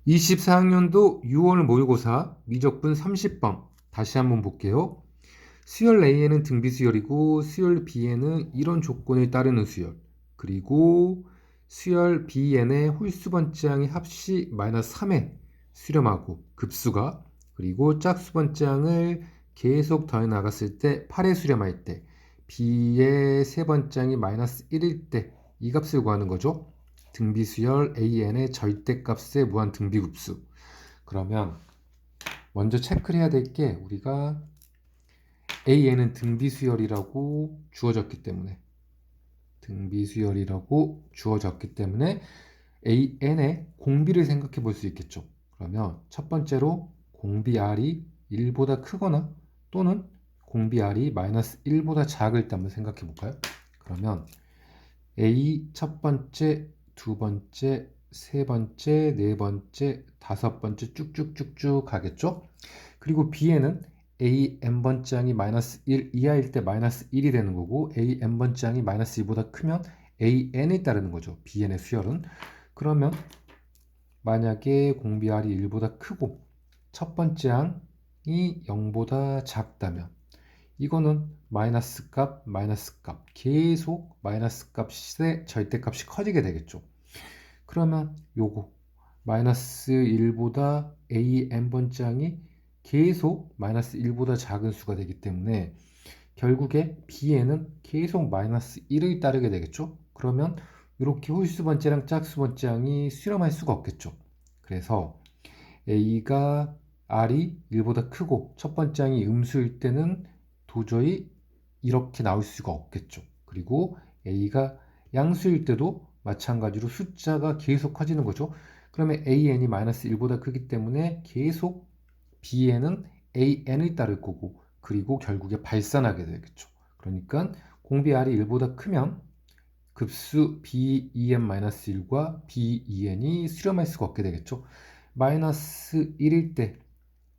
24학년도 6월 모의고사 미적분 30번 다시 한번 볼게요. 수열 A에는 등비 수열이고 수열 B에는 이런 조건에 따르는 수열, 그리고 수열 Bn의 홀수 번째항의 합시 마이너스 3에 수렴하고 급수가, 그리고 짝수 번째항을 계속 더해 나갔을 때 8에 수렴할 때 B의 세 번째항이 마이너스 1일 때 이 값을 구하는 거죠. 등비수열 AN의 절대값의 무한 등비급수. 그러면 먼저 체크를 해야 될 게, 우리가 AN은 등비수열이라고 주어졌기 때문에 AN의 공비를 생각해 볼 수 있겠죠. 그러면 첫 번째로 공비 R이 1보다 크거나 또는 공비 R이 마이너스 1보다 작을 때 한번 생각해 볼까요? 그러면 A 첫 번째, 두 번째, 세 번째, 네 번째, 다섯 번째 쭉쭉쭉쭉 가겠죠? 그리고 B에는 A n번째 항이 마이너스 1 이하일 때 마이너스 1이 되는 거고, A n번째 항이 마이너스 2보다 크면 A n에 따르는 거죠. Bn의 수열은. 그러면 만약에 공비 R이 1보다 크고 첫 번째 항이 0보다 작다면 이거는 마이너스 값, 마이너스 값, 계속 마이너스 값의 절대값이 커지게 되겠죠. 그러면 요거 마이너스 1보다 a n번째 항이 계속 마이너스 1보다 작은 수가 되기 때문에 결국에 b에는 계속 마이너스 1을 따르게 되겠죠. 그러면 이렇게 홀수 번째랑 짝수 번째 항이 수렴할 수가 없겠죠. 그래서 a가 r이 1보다 크고 첫 번째 항이 음수일 때는 도저히 이렇게 나올 수가 없겠죠. 그리고 a가 양수일 때도 마찬가지로 숫자가 계속 커지는 거죠. 그러면 an이 마이너스 1보다 크기 때문에 계속 bn은 an을 따를 거고, 그리고 결국에 발산하게 되겠죠. 그러니까 공비 r이 1보다 크면 급수 ben-1과 ben이 수렴할 수가 없게 되겠죠. 마이너스 1일 때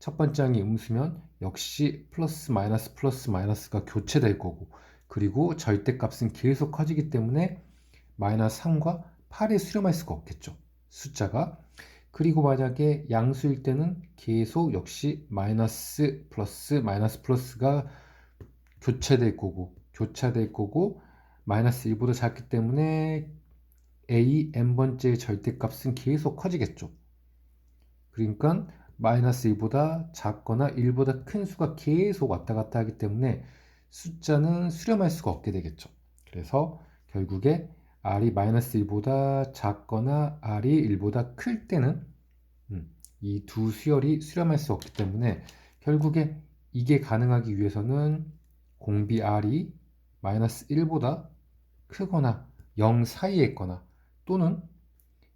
첫 번째 항이 음수면 역시 플러스 마이너스가 교체될 거고, 그리고 절대값은 계속 커지기 때문에 마이너스 3과 8에 수렴할 수가 없겠죠, 숫자가. 그리고 만약에 양수일 때는 계속 역시 마이너스 플러스가 교차될 거고 마이너스 1보다 작기 때문에 a n번째의 절대값은 계속 커지겠죠. 그러니까 마이너스 2보다 작거나 1보다 큰 수가 계속 왔다 갔다 하기 때문에 숫자는 수렴할 수가 없게 되겠죠. 그래서 결국에 r이 마이너스 1보다 작거나 r이 1보다 클 때는 이 두 수열이 수렴할 수 없기 때문에 결국에 이게 가능하기 위해서는 공비 r이 마이너스 1보다 크거나 0 사이에 있거나, 또는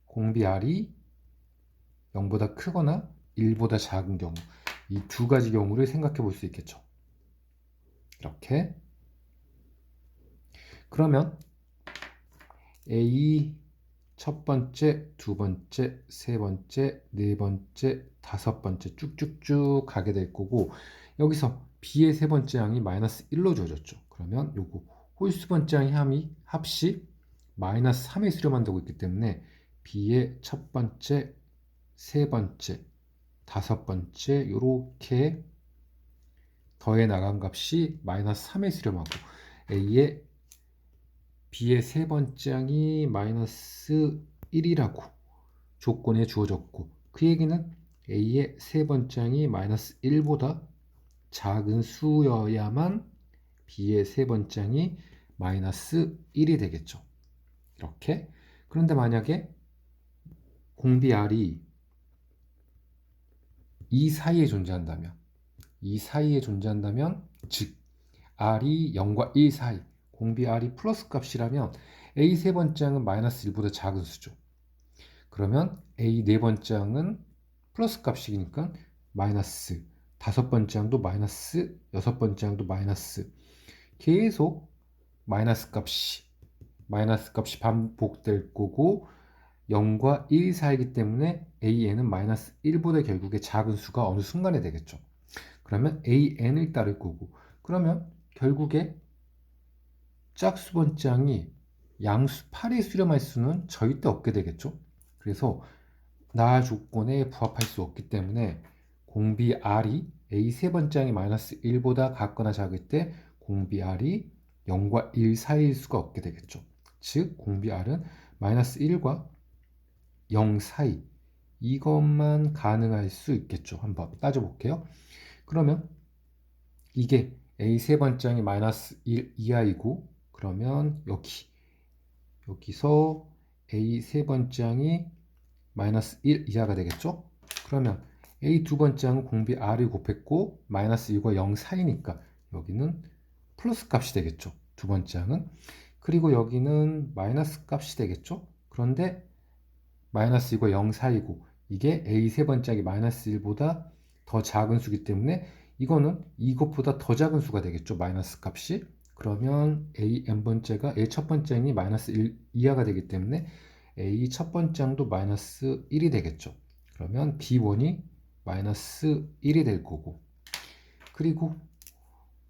공비 r이 0보다 크거나 1보다 작은 경우, 이 두 가지 경우를 생각해 볼 수 있겠죠. 이렇게. 그러면 A 첫 번째, 두 번째, 세 번째, 네 번째, 다섯 번째 쭉쭉쭉 가게 될 거고, 여기서 B의 세 번째 항이 마이너스 1로 주어졌죠. 그러면 요거 홀수 번째 항이 합시 마이너스 3에 수렴한다고 했기 때문에 B의 첫 번째, 세 번째, 다섯 번째 이렇게 더해 나간 값이 마이너스 3에 수렴하고, A의 B의 세 번째 항이 마이너스 1이라고 조건에 주어졌고, 그 얘기는 A의 세 번째 항이 마이너스 1보다 작은 수여야만 B의 세 번째 항이 마이너스 1이 되겠죠. 이렇게. 그런데 만약에 공비 R이 이 사이에 존재한다면, 즉 R이 0과 1 사이, 공비 R이 플러스 값이라면 A 세 번째 항은 마이너스 1보다 작은 수죠. 그러면 A 네 번째 항은 플러스 값이니까 마이너스, 다섯 번째 항도 마이너스, 여섯 번째 항도 마이너스, 계속 마이너스 값이 반복될 거고, 0과 1 사이이기 때문에 AN은 마이너스 1보다 결국에 작은 수가 어느 순간에 되겠죠. 그러면 AN을 따를 거고, 그러면 결국에 짝수 번째 항이 양수 8에 수렴할 수는 절대 없게 되겠죠. 그래서 나 조건에 부합할 수 없기 때문에 공비 R이 A 세 번째 항이 마이너스 1보다 같거나 작을 때 공비 R이 0과 1 사이일 수가 없게 되겠죠. 즉 공비 R은 마이너스 1과 0 사이, 이것만 가능할 수 있겠죠. 한번 따져볼게요. 그러면 이게 A 세 번째 항이 마이너스 1 이하이고, 그러면 여기서 A 세 번째 항이 마이너스 1 이하가 되겠죠. 그러면 A 두 번째 항은 공비 R을 곱했고 마이너스 1과 0 사이니까 여기는 플러스 값이 되겠죠. 두 번째 항은. 그리고 여기는 마이너스 값이 되겠죠. 그런데 마이너스 2과 0 사이고 이게 A 세 번째 항이 마이너스 1보다 더 작은 수기 때문에 이거는 이것보다 더 작은 수가 되겠죠. 마이너스 값이. 그러면 A 첫 번째 항이 마이너스 1 이하가 되기 때문에 A 첫 번째 항도 마이너스 1이 되겠죠. 그러면 B1이 마이너스 1이 될 거고, 그리고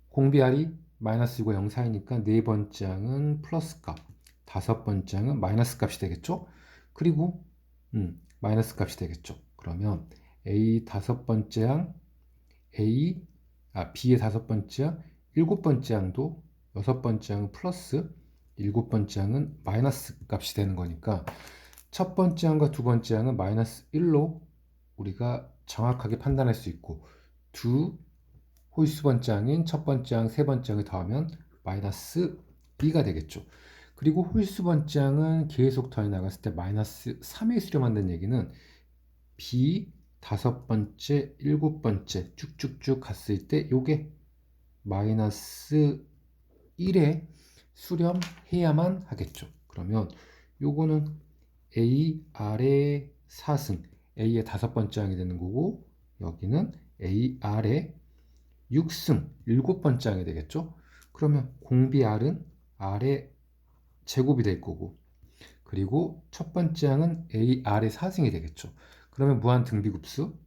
공비 R이 마이너스 2과 0 사이니까 네 번째 항은 플러스 값, 다섯 번째 항은 마이너스 값이 되겠죠. 그리고 마이너스 값이 되겠죠. 그러면 B의 다섯 번째 항, 일곱 번째 항도 여섯 번째 항은 플러스, 일곱 번째 항은 마이너스 값이 되는 거니까 첫 번째 항과 두 번째 항은 마이너스 1로 우리가 정확하게 판단할 수 있고, 두 홀수 번째 항인 첫 번째 항, 세 번째 항을 더하면 마이너스 2가 되겠죠. 그리고 홀수 번째 항은 계속 더해 나갔을 때 마이너스 3의 수렴한다는 얘기는 B 다섯 번째, 일곱 번째 쭉쭉쭉 갔을 때 요게 마이너스 1에 수렴해야만 하겠죠. 그러면 요거는 A R의 4승, A의 다섯 번째 항이 되는 거고, 여기는 A R의 6승, 일곱 번째 항이 되겠죠. 그러면 공비 R은 R의 제곱이 될 거고, 그리고 첫 번째 항은 A R의 4승이 되겠죠. 그러면 무한 등비급수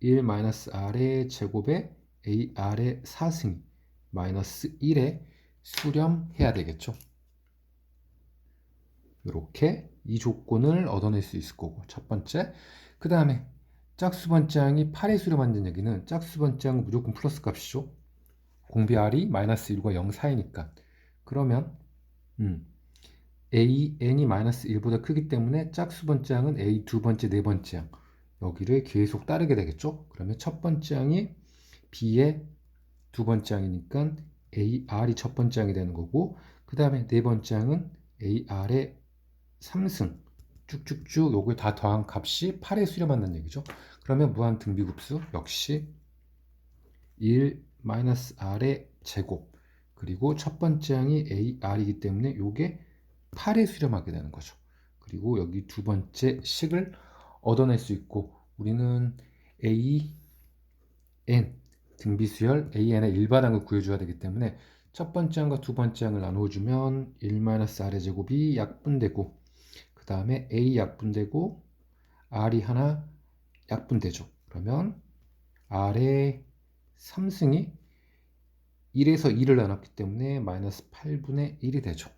1-R의 제곱에 A R의 4승이 마이너스 1에 수렴해야 되겠죠. 이렇게 이 조건을 얻어낼 수 있을 거고, 첫 번째. 그 다음에 짝수 번째 항이 8에 수렴한다는 얘기는 짝수 번째 항은 무조건 플러스 값이죠. 공비 R이 마이너스 1과 0 사이니까. 그러면 AN이 마이너스 1보다 크기 때문에 짝수 번째 항은 A 두 번째, 네 번째 항, 여기를 계속 따르게 되겠죠. 그러면 첫 번째 항이 B의 두 번째 항이니까 AR이 첫 번째 항이 되는 거고, 그 다음에 네 번째 항은 AR의 3승 쭉쭉쭉 요걸 다 더한 값이 8에 수렴한다는 얘기죠. 그러면 무한 등비급수 역시 1-R의 제곱, 그리고 첫 번째 항이 AR이기 때문에 요게 8에 수렴하게 되는 거죠. 그리고 여기 두 번째 식을 얻어낼 수 있고, 우리는 AN 등비수열 AN의 일반항을 구해줘야 되기 때문에 첫 번째 항과 두 번째 항을 나눠주면 1-R의 제곱이 약분되고, 그 다음에 A 약분되고 R이 하나 약분되죠. 그러면 R의 3승이 1에서 2를 나눴기 때문에 마이너스 8분의 1이 되죠.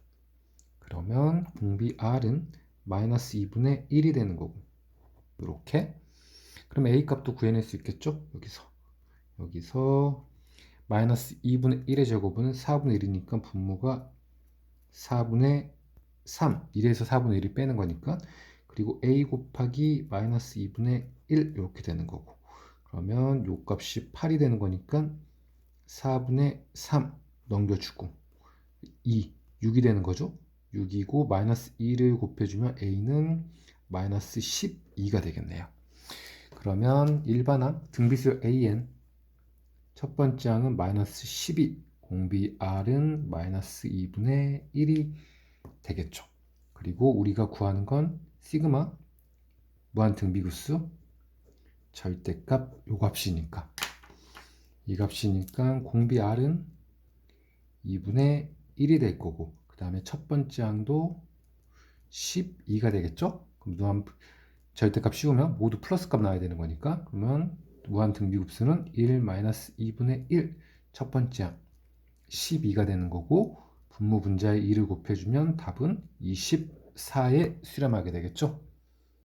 그러면 공비 R은 마이너스 2분의 1이 되는 거고, 이렇게. 그럼 A 값도 구해낼 수 있겠죠? 여기서 마이너스 2분의 1의 제곱은 4분의 1이니까 분모가 4분의 3, 1에서 4분의 1이 빼는 거니까, 그리고 A 곱하기 마이너스 2분의 1 이렇게 되는 거고, 그러면 요 값이 8이 되는 거니까 4분의 3 넘겨주고 6이 되는 거죠. 6이고 마이너스 2를 곱해주면 A는 마이너스 12가 되겠네요. 그러면 일반항 등비수 AN 첫 번째 항은 마이너스 12, 공비 R은 마이너스 2분의 1이 되겠죠. 그리고 우리가 구하는 건 시그마 무한 등비급수 절대값 요 값이니까, 이 값이니까 공비 R은 2분의 1이 될 거고, 그 다음에 첫 번째 항도 12가 되겠죠. 그럼 무한 절대값 씌우면 모두 플러스 값 나와야 되는 거니까, 그러면 무한 등비급수는 1-2분의 1 첫 번째 항 12가 되는 거고, 분모 분자에 2를 곱해주면 답은 24에 수렴하게 되겠죠.